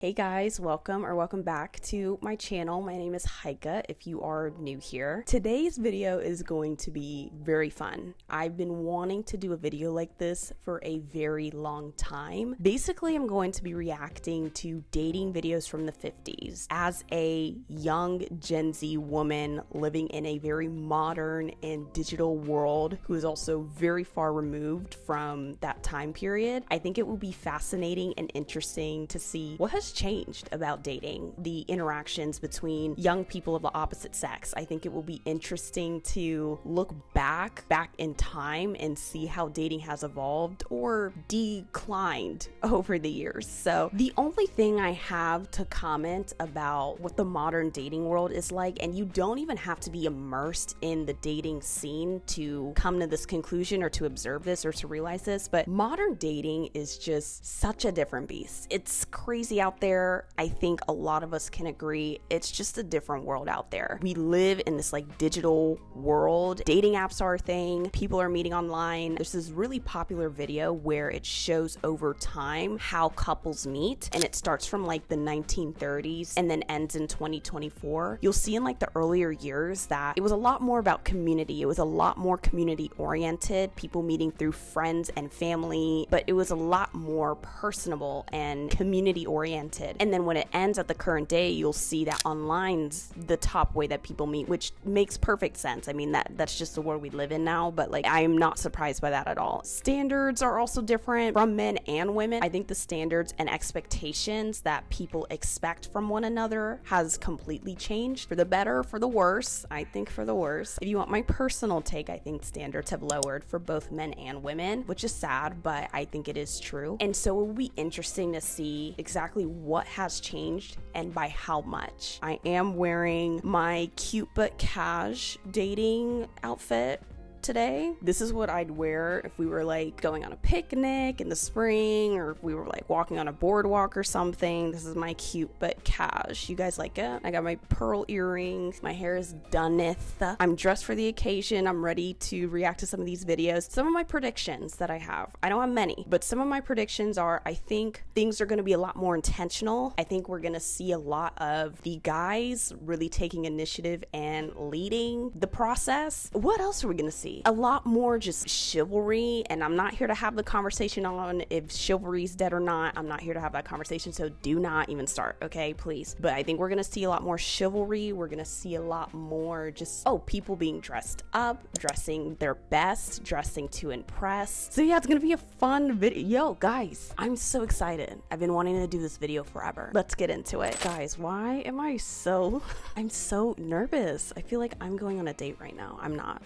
Hey guys, welcome back to my channel. My name is Heike if you are new here. Today's video is going to be very fun. I've been wanting to do a video like this for a very long time. Basically, I'm going to be reacting to dating videos from the 50s. As a young Gen Z woman living in a very modern and digital world who is also very far removed from that time period, I think it will be fascinating and interesting to see what has changed about dating, the interactions between young people of the opposite sex. I think it will be interesting to look back in time and see how dating has evolved or declined over the years. So the only thing I have to comment about what the modern dating world is like, and you don't even have to be immersed in the dating scene to come to this conclusion or to observe this or to realize this, but modern dating is just such a different beast. It's crazy out there. I think a lot of us can agree it's just a different world out there. We live in this like digital world. Dating apps are a thing. People are meeting online. There's this really popular video where it shows over time how couples meet, and it starts from like the 1930s and then ends in 2024. You'll see in like the earlier years that it was a lot more about community. It was a lot more community oriented, people meeting through friends and family, but it was a lot more personable and community oriented. And then when it ends at the current day, you'll see that online's the top way that people meet, which makes perfect sense. I mean, that's just the world we live in now, but like I am not surprised by that at all. Standards are also different from men and women. I think the standards and expectations that people expect from one another has completely changed, for the better, for the worse. I think for the worse. If you want my personal take, I think standards have lowered for both men and women, which is sad, but I think it is true. And so it will be interesting to see exactly what has changed and by how much. I am wearing my cute but cash dating outfit today. This is what I'd wear if we were like going on a picnic in the spring, or if we were like walking on a boardwalk or something. This is my cute but cash. You guys like it? I got my pearl earrings. My hair is donneth. I'm dressed for the occasion. I'm ready to react to some of these videos. Some of my predictions that I have, I don't have many, but some of my predictions are, I think things are going to be a lot more intentional. I think we're going to see a lot of the guys really taking initiative and leading the process. What else are we going to see? A lot more just chivalry, and I'm not here to have the conversation on if chivalry's dead or not. I'm not here to have that conversation, so do not even start, okay, please. But I think we're gonna see a lot more chivalry. We're gonna see a lot more just people being dressed up, dressing their best, dressing to impress. So yeah, it's gonna be a fun video. Yo guys, I'm so excited. I've been wanting to do this video forever. Let's get into it. Guys, why am I so I'm so nervous? I feel like I'm going on a date right now. I'm not.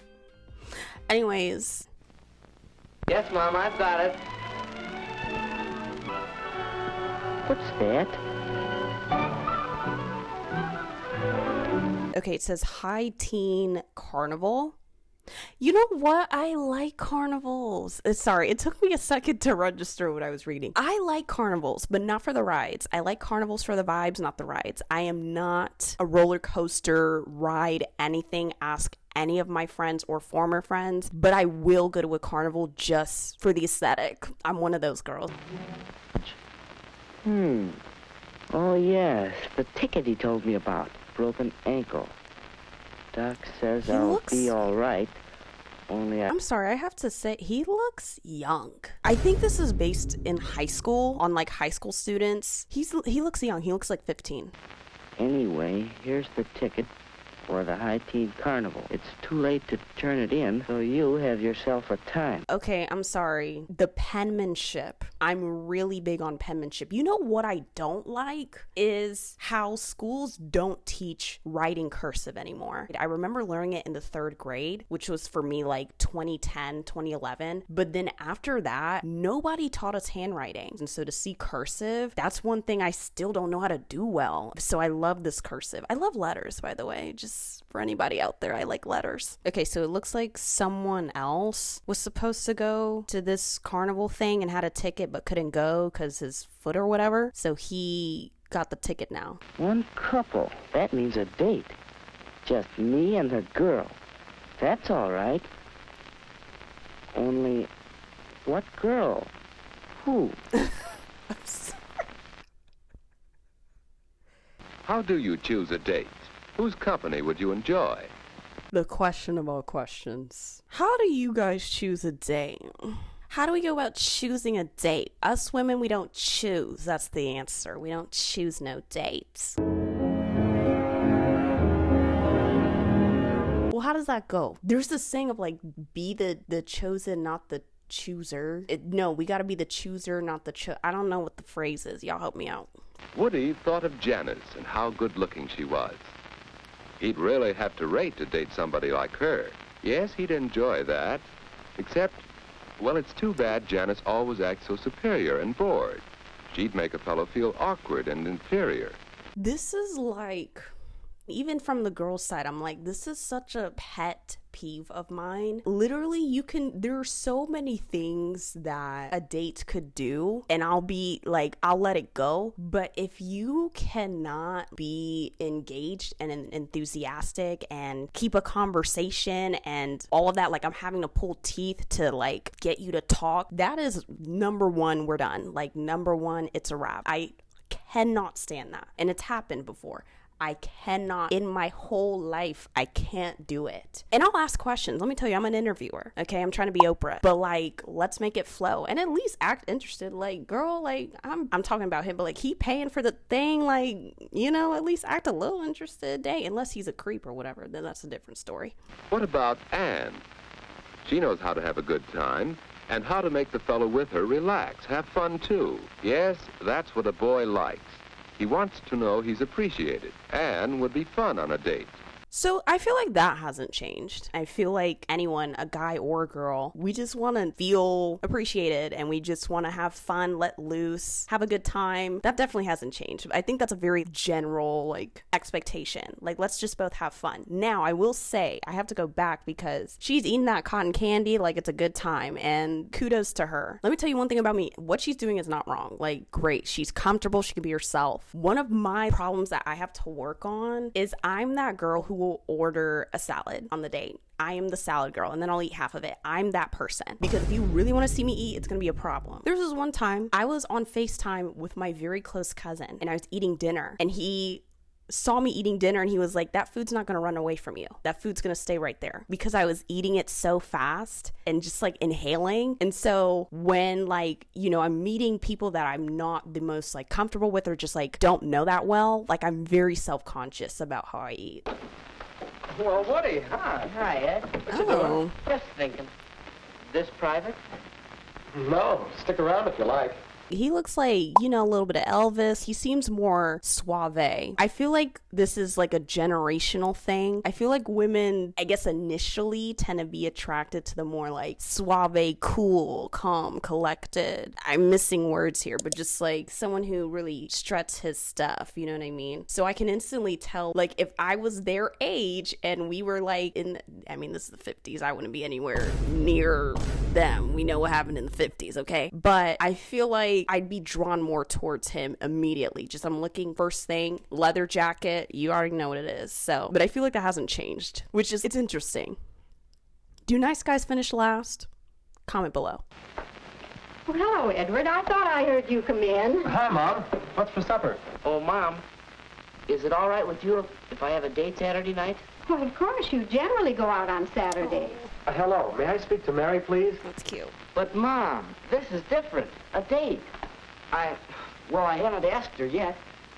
Anyways. Yes, Mom, I've got it. What's that? Okay, it says high teen carnival. You know what? I like carnivals. Sorry, it took me a second to register what I was reading. I like carnivals, but not for the rides. I like carnivals for the vibes, not the rides. I am not a roller coaster ride anything. Ask any of my friends or former friends, but I will go to a carnival just for the aesthetic. I'm one of those girls. Oh, yes. The ticket he told me about. Broken ankle. Doc says I'll be all right. Only I'm sorry, I have to say, he looks young. I think this is based in high school, on like high school students. He looks young. He looks like 15. Anyway, here's the ticket for the high teen carnival. It's too late to turn it in, so you have yourself a time. Okay, I'm sorry. The penmanship. I'm really big on penmanship. You know what I don't like is how schools don't teach writing cursive anymore. I remember learning it in the 3rd grade, which was for me like 2010, 2011. But then after that, nobody taught us handwriting. And so to see cursive, that's one thing I still don't know how to do well. So I love this cursive. I love letters, by the way. Just for anybody out there, I like letters. Okay, so it looks like someone else was supposed to go to this carnival thing and had a ticket but couldn't go because his foot or whatever. So he got the ticket now. One couple. That means a date. Just me and the girl. That's all right. Only, what girl? Who? I'm sorry. How do you choose a date? Whose company would you enjoy? The question of all questions. How do you guys choose a date? How do we go about choosing a date? Us women, we don't choose. That's the answer. We don't choose no dates. Well, how does that go? There's this saying of like, be the chosen, not the chooser. No, we gotta be the chooser, not the I don't know what the phrase is. Y'all help me out. Woody thought of Janice and how good-looking she was. He'd really have to rate to date somebody like her. Yes, he'd enjoy that. Except, well, it's too bad Janice always acts so superior and bored. She'd make a fellow feel awkward and inferior. This is like, even from the girl's side, I'm like, this is such a pet peeve of mine. Literally, there are so many things that a date could do, and I'll be like, I'll let it go. But if you cannot be engaged and enthusiastic and keep a conversation and all of that, like I'm having to pull teeth to like get you to talk, that is number one, we're done. Like number one, it's a wrap. I cannot stand that. And it's happened before. I cannot, in my whole life, I can't do it. And I'll ask questions. Let me tell you, I'm an interviewer, okay? I'm trying to be Oprah. But, like, let's make it flow. And at least act interested. Like, girl, like, I'm talking about him, but, like, he paying for the thing. Like, you know, at least act a little interested. Dang, unless he's a creep or whatever, then that's a different story. What about Anne? She knows how to have a good time and how to make the fellow with her relax, have fun, too. Yes, that's what a boy likes. He wants to know he's appreciated. Anne would be fun on a date. So I feel like that hasn't changed. I feel like anyone, a guy or a girl, we just want to feel appreciated and we just want to have fun, let loose, have a good time. That definitely hasn't changed. I think that's a very general like expectation. Like, let's just both have fun. Now, I will say, I have to go back because she's eating that cotton candy like it's a good time, and kudos to her. Let me tell you one thing about me. What she's doing is not wrong. Like, great. She's comfortable. She can be herself. One of my problems that I have to work on is I'm that girl who will order a salad on the date. I am the salad girl, and then I'll eat half of it. I'm that person. Because if you really want to see me eat, it's going to be a problem. There was this one time I was on FaceTime with my very close cousin, and I was eating dinner, and he saw me eating dinner, and he was like, that food's not going to run away from you. That food's going to stay right there. Because I was eating it so fast and just like inhaling. And so when like, you know, I'm meeting people that I'm not the most like comfortable with or just like don't know that well, like I'm very self-conscious about how I eat. Well, Woody, hi. Hi, Ed. What you doing? Just thinking. This private? No, stick around if you like. He looks like, you know, a little bit of Elvis. He seems more suave. I feel like this is like a generational thing. I feel like women, I guess initially tend to be attracted to the more like suave, cool, calm, collected. I'm missing words here, but just like someone who really struts his stuff, you know what I mean? So I can instantly tell, like, if I was their age and we were like I mean, this is the 50s. I wouldn't be anywhere near them. We know what happened in the 50s, okay? But I feel like I'd be drawn more towards him immediately. Just I'm looking first thing, leather jacket, you already know what it is. So, but I feel like that hasn't changed, which is, it's interesting. Do nice guys finish last? Comment below. Well, hello, Edward. I thought I heard you come in. Hi, Mom. What's for supper? Oh, Mom, is it all right with you if I have a date Saturday night? Well, of course, you generally go out on Saturdays. Hello. May I speak to Mary, please? That's cute. But, Mom, this is different. A date. I haven't asked her yet,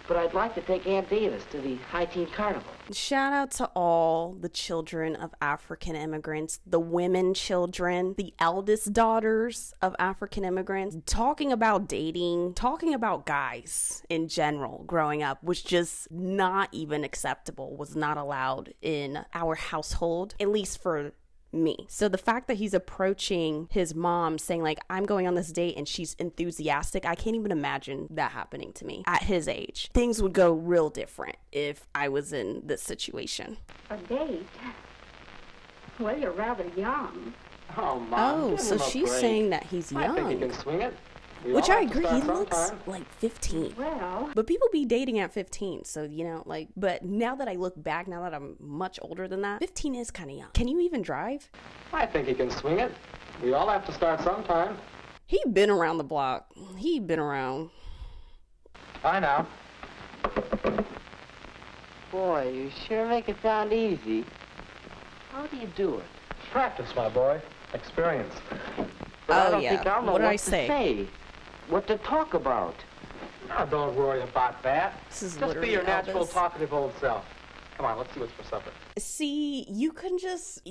but I'd like to take Aunt Davis to the High Teen Carnival. Shout out to all the children of African immigrants, the women children, the eldest daughters of African immigrants. Talking about dating, talking about guys in general growing up was just not even acceptable, was not allowed in our household, at least for me. So the fact that he's approaching his mom saying like, I'm going on this date, and she's enthusiastic, I can't even imagine that happening to me at his age. Things would go real different if I was in this situation. A date? Well, you're rather young. Oh, Mom. Oh, so she's saying that he's I think you young. can swing it. We Which all I have to agree, he start looks sometime. like 15. Well, But people be dating at 15, so, you know, like, but now that I look back, now that I'm much older than that, 15 is kind of young. Can you even drive? I think he can swing it. We all have to start sometime. He been around the block. He been around. Bye now. Boy, you sure make it sound easy. How do you do it? Practice, my boy. Experience. But I Oh, don't yeah. think I'll know What did I to say? what to talk about. Now, don't worry about that. This is Just be literally your natural, Elvis. talkative old self. Come on, let's see what's for supper. See, you can just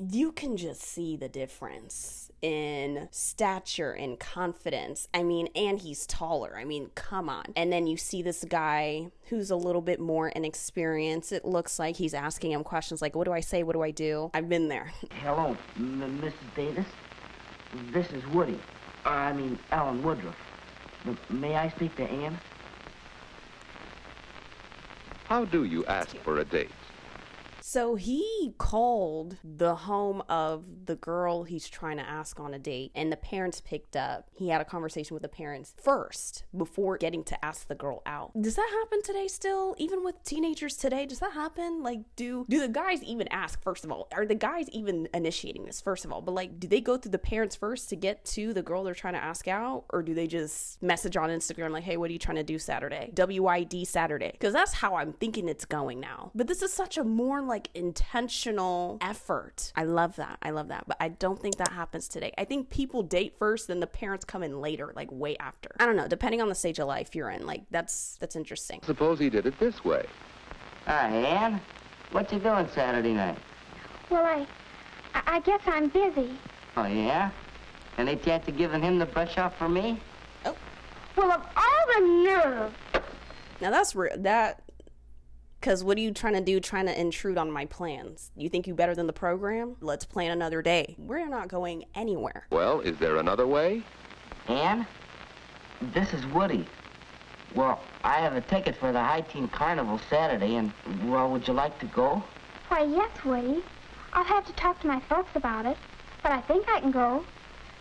see the difference in stature and confidence. I mean, and he's taller. I mean, come on. And then you see this guy who's a little bit more inexperienced. It looks like he's asking him questions like, what do I say? What do I do? I've been there. Hello, Mrs. Davis. This is Woody. Alan Woodruff. May I speak to Ann? How do you ask for a date? So he called the home of the girl he's trying to ask on a date, and the parents picked up. He had a conversation with the parents first before getting to ask the girl out. Does that happen today still? Even with teenagers today, does that happen? Like, do the guys even ask, first of all? Are the guys even initiating this, first of all? But like, do they go through the parents first to get to the girl they're trying to ask out? Or do they just message on Instagram like, hey, what are you trying to do Saturday? WID Saturday. Because that's how I'm thinking it's going now. But this is such a more like intentional effort. I love that. But I don't think that happens today. I think people date first, then the parents come in later, like way after. I don't know, depending on the stage of life you're in. Like, that's interesting. Suppose he did it this way. Hi, Ann. What you doing Saturday night? Well, I guess I'm busy. Oh, yeah? Any chance of giving him the brush off for me? Well, of all the nerve. Now that's real. Because what are you trying to do, trying to intrude on my plans? You think you better than the program? Let's plan another day. We're not going anywhere. Well, is there another way? Ann? This is Woody. Well, I have a ticket for the High Teen Carnival Saturday, and, well, would you like to go? Why, yes, Woody. I'll have to talk to my folks about it, but I think I can go.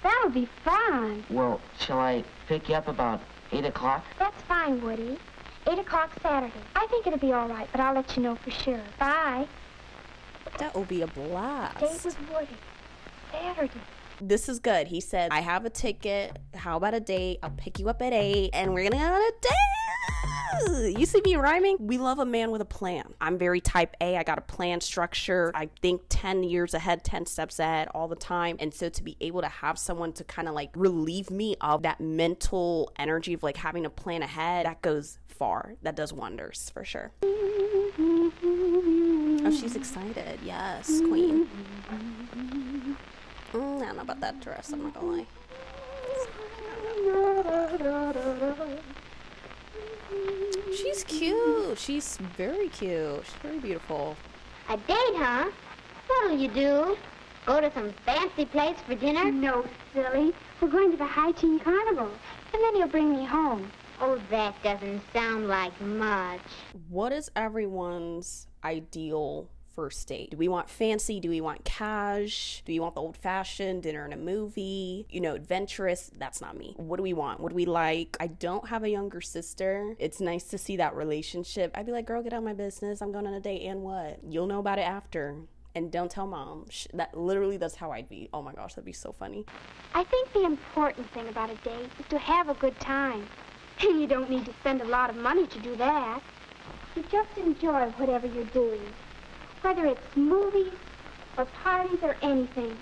That'll be fun. Well, shall I pick you up about 8 o'clock? That's fine, Woody. 8 o'clock Saturday. I think it'll be all right, but I'll let you know for sure. Bye. That will be a blast. Date with Woody. Saturday. This is good. He said, I have a ticket. How about a date? I'll pick you up at 8 and we're gonna go on a date. You see me rhyming? We love a man with a plan. I'm very type A. I got a plan structure. I think 10 years ahead, 10 steps ahead all the time. And so to be able to have someone to kind of like relieve me of that mental energy of like having to plan ahead, that goes far. That does wonders for sure. Oh, she's excited. Yes, queen. I don't know about that dress, I'm not gonna lie. She's cute. She's very cute. She's very beautiful. A date, huh? What'll you do? Go to some fancy place for dinner? No, silly. We're going to the High Teen Carnival. And then you'll bring me home. Oh, that doesn't sound like much. What is everyone's ideal first date? Do we want fancy? Do we want cash? Do we want the old-fashioned dinner and a movie? You know, adventurous? That's not me. What do we want? What do we like? I don't have a younger sister. It's nice to see that relationship. I'd be like, girl, get out of my business. I'm going on a date, and what? You'll know about it after. And don't tell mom. That literally, that's how I'd be. Oh my gosh, that'd be so funny. I think the important thing about a date is to have a good time. And you don't need to spend a lot of money to do that. You just enjoy whatever you're doing. Whether it's movies or parties or anything.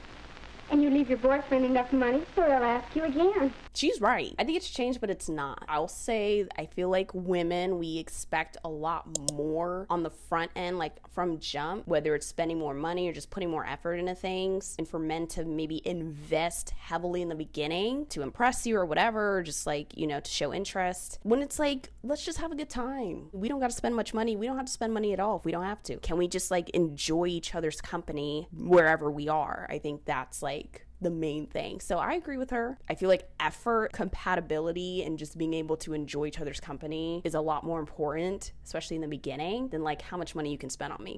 And you leave your boyfriend enough money so he'll ask you again. She's right. I think it's changed, but it's not. I'll say I feel like women, we expect a lot more on the front end, like from jump, whether it's spending more money or just putting more effort into things. And for men to maybe invest heavily in the beginning to impress you or whatever, or just like, you know, to show interest. When it's like, let's just have a good time. We don't got to spend much money. We don't have to spend money at all if we don't have to. Can we just like enjoy each other's company wherever we are? I think that's like the main thing. So I agree with her. I feel like effort, compatibility, and just being able to enjoy each other's company is a lot more important, especially in the beginning, than like how much money you can spend on me.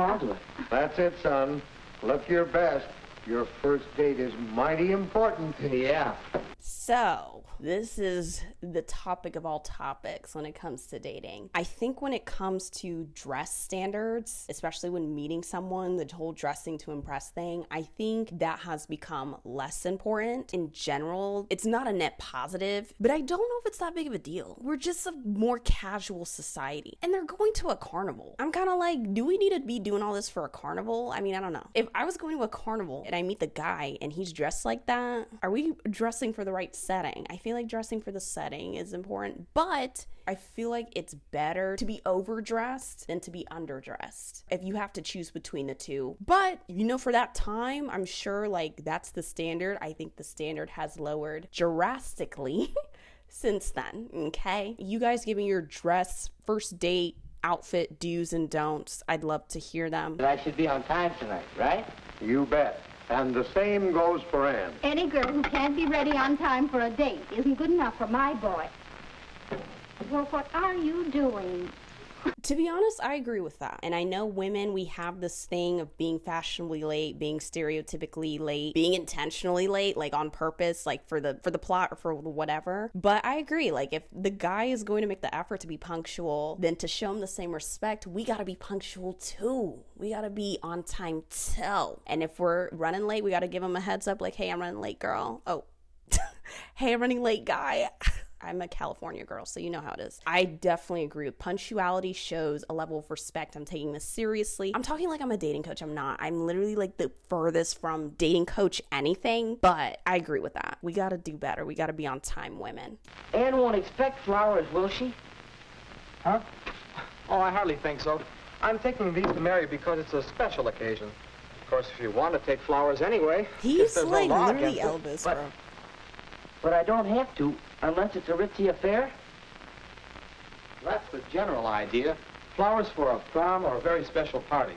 That's it, son. Look your best. Your first date is mighty important. Yeah. So, this is the topic of all topics when it comes to dating. I think when it comes to dress standards, especially when meeting someone, the whole dressing to impress thing, I think that has become less important in general. It's not a net positive, but I don't know if it's that big of a deal. We're just a more casual society, and they're going to a carnival. I'm kind of like, do we need to be doing all this for a carnival? I mean, I don't know. If I was going to a carnival and I meet the guy and he's dressed like that, are we dressing for the right setting? I feel like dressing for the setting is important, but I feel like it's better to be overdressed than to be underdressed if you have to choose between the two. But, you know, for that time, I'm sure like that's the standard. I think the standard has lowered drastically since then, okay? You guys give me your dress, first date, outfit do's and don'ts. I'd love to hear them. I should be on time tonight, right? You bet. And the same goes for Ann. Any girl who can't be ready on time for a date isn't good enough for my boy. Well, what are you doing? To be honest, I agree with that. And I know women, we have this thing of being fashionably late, being stereotypically late, being intentionally late, like on purpose, like for the plot or for whatever. But I agree, like if the guy is going to make the effort to be punctual, then to show him the same respect, we got to be punctual too. We got to be on time too. And if we're running late, we got to give him a heads up like, hey, I'm running late, girl. Oh, hey, I'm running late, guy. I'm a California girl, so you know how it is. I definitely agree with punctuality shows a level of respect. I'm taking this seriously. I'm talking like I'm a dating coach. I'm not. I'm literally like the furthest from dating coach anything, but I agree with that. We got to do better. We got to be on time, women. Ann won't expect flowers, will she? Huh? Oh, I hardly think so. I'm taking these to Mary because it's a special occasion. Of course, if you want to take flowers anyway. He's there's like no law literally against it. Elvis, bro. But I don't have to, unless it's a ritzy affair. That's the general idea. Flowers for a prom or a very special party.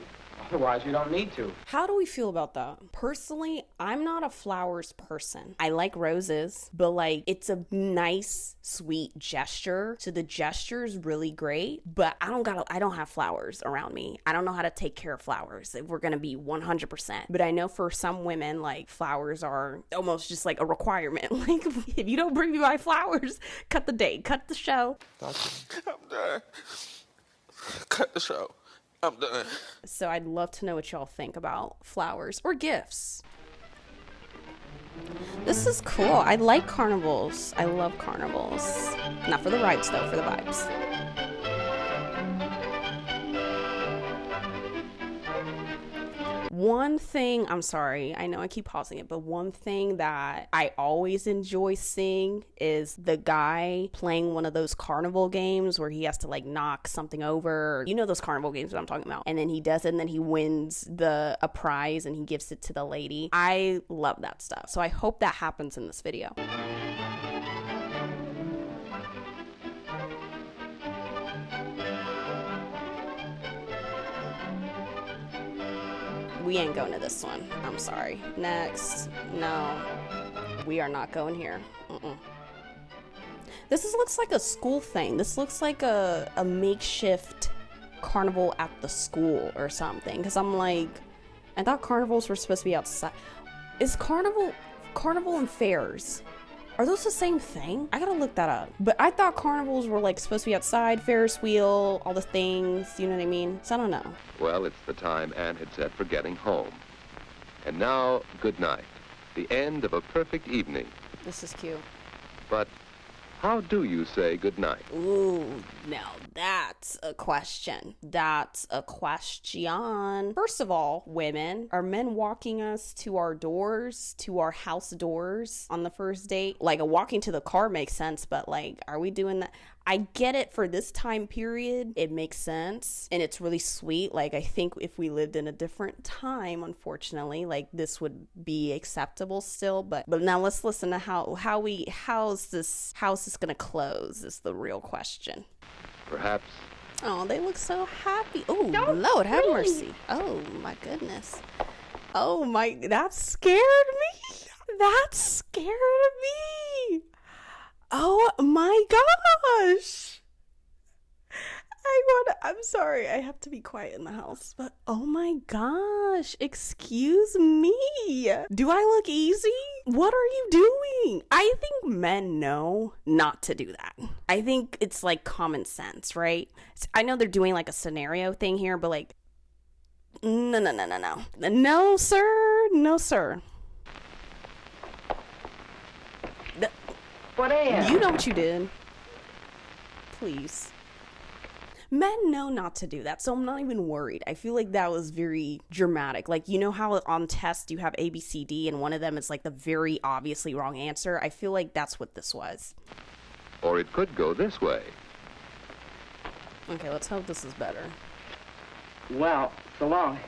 Otherwise, you don't need to. How do we feel about that? Personally, I'm not a flowers person. I like roses, but like it's a nice, sweet gesture. So the gesture is really great, but I don't have flowers around me. I don't know how to take care of flowers if we're going to be 100%. But I know for some women, like flowers are almost just like a requirement. Like if you don't bring me my flowers, cut the date, cut the show. I'm done. Cut the show. I'm done. So I'd love to know what y'all think about flowers or gifts. This is cool. I like carnivals. I love carnivals. Not for the rides though, for the vibes. One thing, I'm sorry, I know I keep pausing it, but one thing that I always enjoy seeing is the guy playing one of those carnival games where he has to like knock something over. You know those carnival games that I'm talking about. And then he does it and then he wins a prize and he gives it to the lady. I love that stuff. So I hope that happens in this video. We ain't going to this one. I'm sorry. Next. No. We are not going here. This looks like a school thing. This looks like a makeshift carnival at the school or something. Because I'm like, I thought carnivals were supposed to be outside. Is carnival and fairs, are those the same thing? I gotta look that up. But I thought carnivals were like supposed to be outside, Ferris wheel, all the things, you know what I mean? So I don't know. Well, it's the time Ann had set for getting home. And now, good night. The end of a perfect evening. This is cute. But how do you say good night? Ooh, now that's a question. That's a question. First of all, women, are men walking us to our doors, to our house doors on the first date? Like, walking to the car makes sense, but like, are we doing that? I get it for this time period. It makes sense. And it's really sweet. Like, I think if we lived in a different time, unfortunately, like this would be acceptable still. But now let's listen to how's this gonna close is the real question. Perhaps. Oh, they look so happy. Oh, Don't Lord, have scream. mercy. Oh my goodness. Oh my, that scared me. That scared me. Oh my gosh. I'm sorry, I have to be quiet in the house, but oh my gosh, excuse me. Do I look easy? What are you doing? I think men know not to do that. I think it's like common sense, right? I know they're doing like a scenario thing here, but like, no. No, sir. No, sir. What are you? You know what you did. Please. Men know not to do that, so I'm not even worried. I feel like that was very dramatic. Like, you know how on tests you have A, B, C, D, and one of them is like the very obviously wrong answer? I feel like that's what this was. Or it could go this way. Okay, let's hope this is better. Well, so long.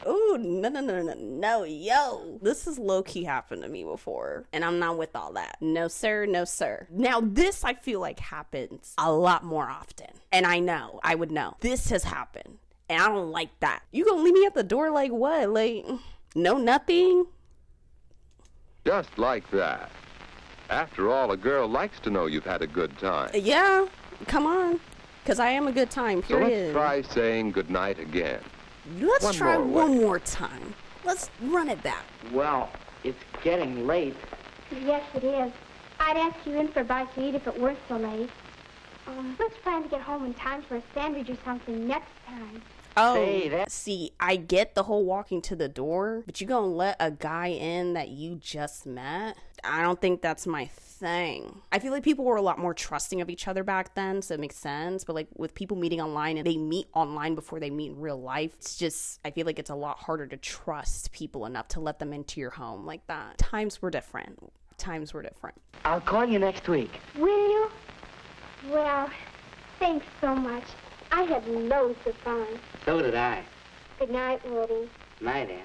Ooh, no, yo. This has low-key happened to me before, and I'm not with all that. No, sir, no, sir. Now, this I feel like happens a lot more often, and I would know. This has happened, and I don't like that. You gonna leave me at the door like what? Like, no nothing? Just like that. After all, a girl likes to know you've had a good time. Yeah, come on, because I am a good time, So let's period. try saying goodnight again. Let's try more one way. more time. Let's run it back. Well, it's getting late. Yes, it is. I'd ask you in for a bite to eat if it weren't so late. Let's plan to get home in time for a sandwich or something next time. Oh, Say, see, I get the whole walking to the door, but you gonna let a guy in that you just met? I don't think that's my thing. I feel like people were a lot more trusting of each other back then, so it makes sense. But like with people meeting online and they meet online before they meet in real life, it's just, I feel like it's a lot harder to trust people enough to let them into your home like that. Times were different. I'll call you next week. Will you? Well, thanks so much. I had loads of fun. So did I. Good night, Woody. Night, Ann.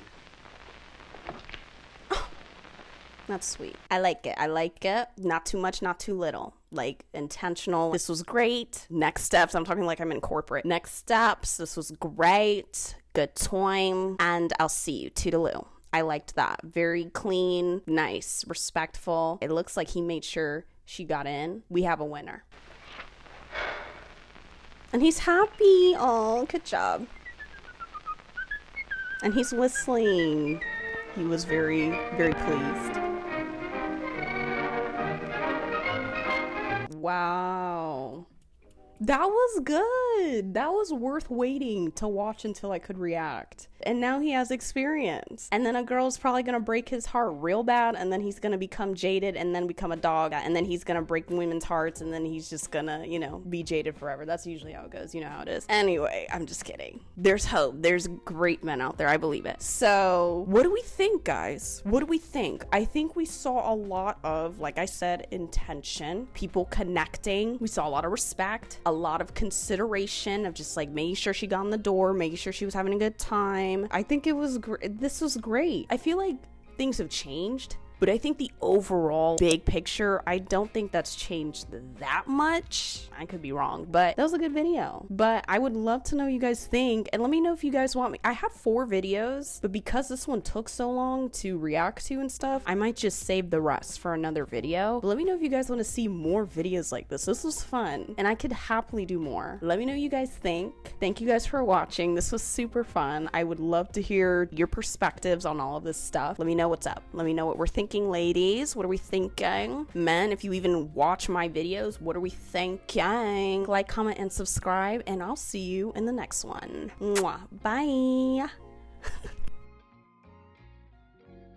That's sweet. I like it. Not too much, not too little. Like, intentional. This was great. Next steps. I'm talking like I'm in corporate. Next steps. This was great. Good time. And I'll see you. Toodaloo. I liked that. Very clean, nice, respectful. It looks like he made sure she got in. We have a winner. And he's happy. Oh, good job. And he's whistling. He was very, very pleased. Wow. That was good. That was worth waiting to watch until I could react. And now he has experience. And then a girl's probably gonna break his heart real bad, and then he's gonna become jaded and then become a dog, and then he's gonna break women's hearts, and then he's just gonna, you know, be jaded forever. That's usually how it goes. You know how it is. Anyway, I'm just kidding. There's hope. There's great men out there. I believe it. So, what do we think, guys? What do we think? I think we saw a lot of, like I said, intention, people connecting. We saw a lot of respect, a lot of consideration of just like making sure she got in the door, making sure she was having a good time. I think it was this was great. I feel like things have changed, but I think the overall big picture, I don't think that's changed that much. I could be wrong, but that was a good video. But I would love to know what you guys think, and let me know if you guys want me. I have 4 videos, but because this one took so long to react to and stuff, I might just save the rest for another video. But let me know if you guys want to see more videos like this. This was fun, and I could happily do more. Let me know what you guys think. Thank you guys for watching. This was super fun. I would love to hear your perspectives on all of this stuff. Let me know what's up. Let me know what we're thinking. Ladies, what are we thinking? Men, if you even watch my videos, what are we thinking? Like, comment, and subscribe, and I'll see you in the next one. Mwah. Bye.